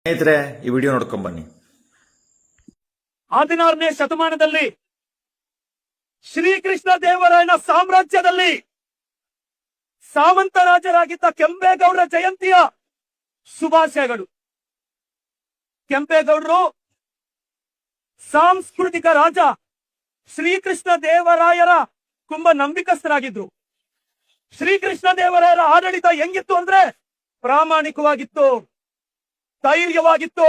ಸ್ನೇಹಿತರೆ, ಈ ವಿಡಿಯೋ ನೋಡ್ಕೊಂಡ್ ಬನ್ನಿ. 16ನೇ ಶತಮಾನದಲ್ಲಿ ಶ್ರೀಕೃಷ್ಣ ದೇವರಾಯನ ಸಾಮ್ರಾಜ್ಯದಲ್ಲಿ ಸಾಮಂತ ರಾಜರಾಗಿದ್ದ ಕೆಂಪೇಗೌಡರ ಜಯಂತಿಯ ಶುಭಾಶಯಗಳು. ಕೆಂಪೇಗೌಡರು ಸಾಂಸ್ಕೃತಿಕ ರಾಜ ಶ್ರೀಕೃಷ್ಣ ದೇವರಾಯರ ತುಂಬಾ ನಂಬಿಕಸ್ಥರಾಗಿದ್ರು. ಶ್ರೀಕೃಷ್ಣ ದೇವರಾಯರ ಆಡಳಿತ ಹೆಂಗಿತ್ತು ಅಂದ್ರೆ ಪ್ರಾಮಾಣಿಕವಾಗಿತ್ತು, ಧೈರ್ಯವಾಗಿತ್ತು.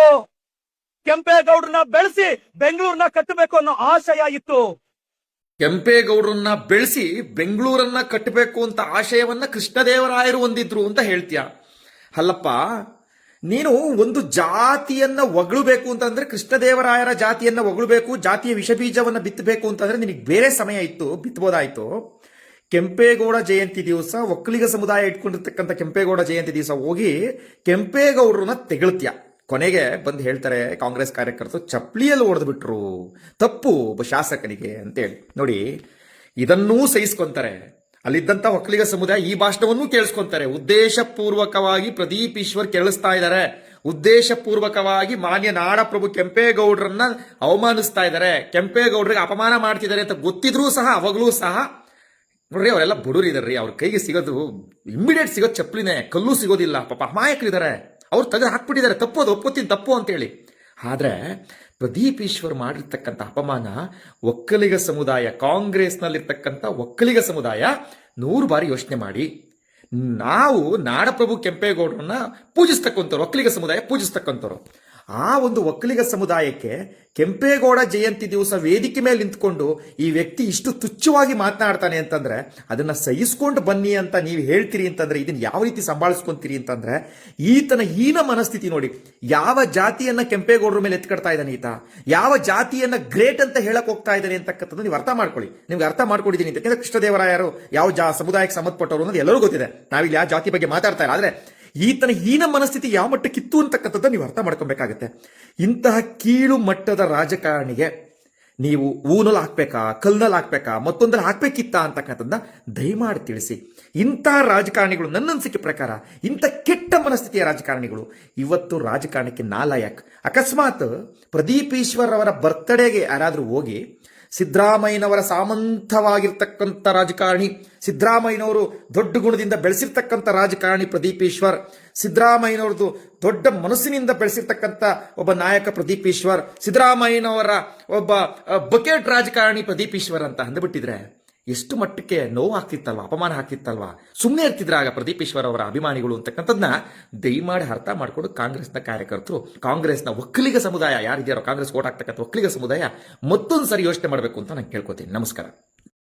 ಕೆಂಪೇಗೌಡರನ್ನ ಬೆಳೆಸಿ ಬೆಂಗಳೂರನ್ನ ಕಟ್ಟಬೇಕು ಅನ್ನೋ ಆಶಯ ಇತ್ತು. ಕೆಂಪೇಗೌಡರನ್ನ ಬೆಳೆಸಿ ಬೆಂಗಳೂರನ್ನ ಕಟ್ಟಬೇಕು ಅಂತ ಆಶಯವನ್ನ ಕೃಷ್ಣದೇವರಾಯರು ಹೊಂದಿದ್ರು ಅಂತ ಹೇಳ್ತೀಯ. ಅಲ್ಲಪ್ಪ, ನೀನು ಒಂದು ಜಾತಿಯನ್ನ ಹೊಗಳಬೇಕು ಅಂತಂದ್ರೆ ಕೃಷ್ಣದೇವರಾಯರ ಜಾತಿಯನ್ನ ಹೊಗಳಬೇಕು, ಜಾತಿಯ ವಿಷಬೀಜವನ್ನ ಬಿತ್ತಬೇಕು ಅಂತಂದ್ರೆ ನಿನಗೆ ಬೇರೆ ಸಮಯ ಇತ್ತು, ಬಿತ್ತಬೋದಾಯ್ತು. ಕೆಂಪೇಗೌಡ ಜಯಂತಿ ದಿವಸ ಒಕ್ಕಲಿಗ ಸಮುದಾಯ ಇಟ್ಕೊಂಡಿರ್ತಕ್ಕಂಥ ಕೆಂಪೇಗೌಡ ಜಯಂತಿ ದಿವಸ ಹೋಗಿ ಕೆಂಪೇಗೌಡರನ್ನ ತೆಗಳ್ತೀಯ. ಕೊನೆಗೆ ಬಂದು ಹೇಳ್ತಾರೆ ಕಾಂಗ್ರೆಸ್ ಕಾರ್ಯಕರ್ತರು ಚಪ್ಲಿಯಲ್ಲಿ ಹೊಡೆದ್ಬಿಟ್ರು, ತಪ್ಪು ಒಬ್ಬ ಶಾಸಕನಿಗೆ ಅಂತೇಳಿ. ನೋಡಿ, ಇದನ್ನೂ ಸಹಿಸ್ಕೊಂತಾರೆ. ಅಲ್ಲಿದ್ದಂಥ ಒಕ್ಕಲಿಗ ಸಮುದಾಯ ಈ ಭಾಷಣವನ್ನೂ ಕೇಳಿಸ್ಕೊಂತಾರೆ. ಉದ್ದೇಶಪೂರ್ವಕವಾಗಿ ಪ್ರದೀಪ್ ಈಶ್ವರ್ ಕೇಳಿಸ್ತಾ ಇದ್ದಾರೆ, ಉದ್ದೇಶಪೂರ್ವಕವಾಗಿ ಮಾನ್ಯ ನಾಡಪ್ರಭು ಕೆಂಪೇಗೌಡರನ್ನ ಅವಮಾನಿಸ್ತಾ ಇದ್ದಾರೆ, ಕೆಂಪೇಗೌಡರಿಗೆ ಅಪಮಾನ ಮಾಡ್ತಿದ್ದಾರೆ ಅಂತ ಗೊತ್ತಿದ್ರೂ ಸಹ ಅವಾಗಲೂ ಸಹ ನೋಡ್ರಿ, ಅವರೆಲ್ಲ ಬಡವರಿದಾರ್ರಿ, ಅವ್ರ ಕೈಗೆ ಸಿಗೋದು ಇಮ್ಮಿಡಿಯೇಟ್ ಸಿಗೋದು ಚಪ್ಪಲಿನೇ, ಕಲ್ಲು ಸಿಗೋದಿಲ್ಲ. ಪಾಪ ಅಮಾಯಕರಿದ್ದಾರೆ, ಅವ್ರು ತೆಗೆದು ಹಾಕ್ಬಿಟ್ಟಿದ್ದಾರೆ. ತಪ್ಪು, ಅದು ಒಪ್ಪುತ್ತೀನಿ ತಪ್ಪು ಅಂತೇಳಿ. ಆದರೆ ಪ್ರದೀಪ್ ಈಶ್ವರ್ ಮಾಡಿರ್ತಕ್ಕಂಥ ಅಪಮಾನ ಒಕ್ಕಲಿಗ ಸಮುದಾಯ, ಕಾಂಗ್ರೆಸ್ನಲ್ಲಿರ್ತಕ್ಕಂಥ ಒಕ್ಕಲಿಗ ಸಮುದಾಯ 100 ಬಾರಿ ಯೋಚನೆ ಮಾಡಿ. ನಾವು ನಾಡಪ್ರಭು ಕೆಂಪೇಗೌಡರನ್ನ ಪೂಜಿಸ್ತಕ್ಕಂಥವ್ರು, ಒಕ್ಕಲಿಗ ಸಮುದಾಯ ಪೂಜಿಸ್ತಕ್ಕಂಥವ್ರು. ಆ ಒಂದು ಒಕ್ಕಲಿಗ ಸಮುದಾಯಕ್ಕೆ ಕೆಂಪೇಗೌಡ ಜಯಂತಿ ದಿವಸ ವೇದಿಕೆ ಮೇಲೆ ನಿಂತ್ಕೊಂಡು ಈ ವ್ಯಕ್ತಿ ಇಷ್ಟು ತುಚ್ಛವಾಗಿ ಮಾತನಾಡ್ತಾನೆ ಅಂತಂದ್ರೆ ಅದನ್ನ ಸಹಿಸ್ಕೊಂಡು ಬನ್ನಿ ಅಂತ ನೀವು ಹೇಳ್ತೀರಿ ಅಂತಂದ್ರೆ ಇದನ್ನ ಯಾವ ರೀತಿ ಸಂಭಾಳಿಸ್ಕೊಂತೀರಿ ಅಂತಂದ್ರೆ ಈತನ ಹೀನ ಮನಸ್ಥಿತಿ ನೋಡಿ. ಯಾವ ಜಾತಿಯನ್ನ ಕೆಂಪೇಗೌಡರ ಮೇಲೆ ಎತ್ಕಡ್ತಾ ಇದ್ದಾನೆ ಈತ, ಯಾವ ಜಾತಿಯನ್ನ ಗ್ರೇಟ್ ಅಂತ ಹೇಳಕ್ ಹೋಗ್ತಾ ಇದ್ದಾನೆ ಅಂತಕ್ಕಂಥದ್ದು ನೀವು ಅರ್ಥ ಮಾಡ್ಕೊಳ್ಳಿ. ನಿಮ್ಗೆ ಅರ್ಥ ಮಾಡ್ಕೊಂಡಿದ್ದೀನಿ ಅಂತ. ಯಾಕಂದ್ರೆ ಕೃಷ್ಣದೇವರಾಯರು ಯಾವ ಸಮುದಾಯಕ್ಕೆ ಸಂಬಂಧಪಟ್ಟವರು ಅನ್ನೋದು ಎಲ್ಲರೂ ಗೊತ್ತಿದೆ. ನಾವಿಲ್ಲಿ ಯಾವ ಜಾತಿ ಬಗ್ಗೆ ಮಾತಾಡ್ತಾ ಇಲ್ಲ. ಆದ್ರೆ ಈತನ ಹೀನ ಮನಸ್ಥಿತಿ ಯಾವ ಮಟ್ಟಕ್ಕಿತ್ತು ಅಂತಕ್ಕಂಥದ್ದು ನೀವು ಅರ್ಥ ಮಾಡ್ಕೊಬೇಕಾಗತ್ತೆ. ಇಂತಹ ಕೀಳು ಮಟ್ಟದ ರಾಜಕಾರಣಿಗೆ ನೀವು ಊನಲ್ಲಿ ಹಾಕ್ಬೇಕಾ, ಕಲ್ನಲ್ಲಿ ಹಾಕ್ಬೇಕಾ, ಮತ್ತೊಂದಲ್ಲಿ ಹಾಕ್ಬೇಕಿತ್ತ ಅಂತಕ್ಕಂಥದ್ದನ್ನ ದಯಮಾಡಿ ತಿಳಿಸಿ. ಇಂತಹ ರಾಜಕಾರಣಿಗಳು, ನನ್ನ ಅನಿಸಿಕೆ ಪ್ರಕಾರ ಇಂಥ ಕೆಟ್ಟ ಮನಸ್ಥಿತಿಯ ರಾಜಕಾರಣಿಗಳು ಇವತ್ತು ರಾಜಕಾರಣಕ್ಕೆ ನಾಲಾಯಕ್. ಅಕಸ್ಮಾತ್ ಪ್ರದೀಪ್ ಈಶ್ವರ್ ಅವರ ಬರ್ತ್ಡೇಗೆ ಯಾರಾದರೂ ಹೋಗಿ ಸಿದ್ದರಾಮಯ್ಯನವರ ಸಾಮಂತವಾಗಿರ್ತಕ್ಕಂಥ ರಾಜಕಾರಣಿ, ಸಿದ್ದರಾಮಯ್ಯನವರು ದೊಡ್ಡ ಗುಣದಿಂದ ಬೆಳೆಸಿರ್ತಕ್ಕಂಥ ರಾಜಕಾರಣಿ ಪ್ರದೀಪ್ ಈಶ್ವರ್, ಸಿದ್ದರಾಮಯ್ಯನವ್ರದ್ದು ದೊಡ್ಡ ಮನಸ್ಸಿನಿಂದ ಬೆಳೆಸಿರ್ತಕ್ಕಂಥ ಒಬ್ಬ ನಾಯಕ ಪ್ರದೀಪ್ ಈಶ್ವರ್, ಸಿದ್ದರಾಮಯ್ಯನವರ ಒಬ್ಬ ಬಕೆಟ್ ರಾಜಕಾರಣಿ ಪ್ರದೀಪ್ ಈಶ್ವರ್ ಅಂತ ಅಂದ್ಬಿಟ್ಟಿದ್ರೆ ಎಷ್ಟು ಮಟ್ಟಕ್ಕೆ ನೋವು ಆಗ್ತಿತ್ತಲ್ವಾ, ಅಪಮಾನ ಆಗ್ತಿತ್ತಲ್ವಾ, ಸುಮ್ಮನೆ ಇರ್ತಿದ್ರ ಆಗ ಪ್ರದೀಪ್ ಈಶ್ವರ್ ಅವರ ಅಭಿಮಾನಿಗಳು ಅಂತಕ್ಕಂಥದ್ದನ್ನ ದಯಮಾಡಿ ಅರ್ಥ ಮಾಡಿಕೊಂಡು ಕಾಂಗ್ರೆಸ್ನ ಕಾರ್ಯಕರ್ತರು, ಕಾಂಗ್ರೆಸ್ನ ಒಕ್ಕಲಿಗ ಸಮುದಾಯ ಯಾರಿದ್ಯಾರೋ, ಕಾಂಗ್ರೆಸ್ ಓಟ್ ಆಗ್ತಕ್ಕಂಥ ಒಕ್ಕಲಿಗ ಸಮುದಾಯ ಮತ್ತೊಂದು ಸರಿ ಯೋಚನೆ ಮಾಡಬೇಕು ಅಂತ ನಾನು ಕೇಳ್ಕೊತೀನಿ. ನಮಸ್ಕಾರ.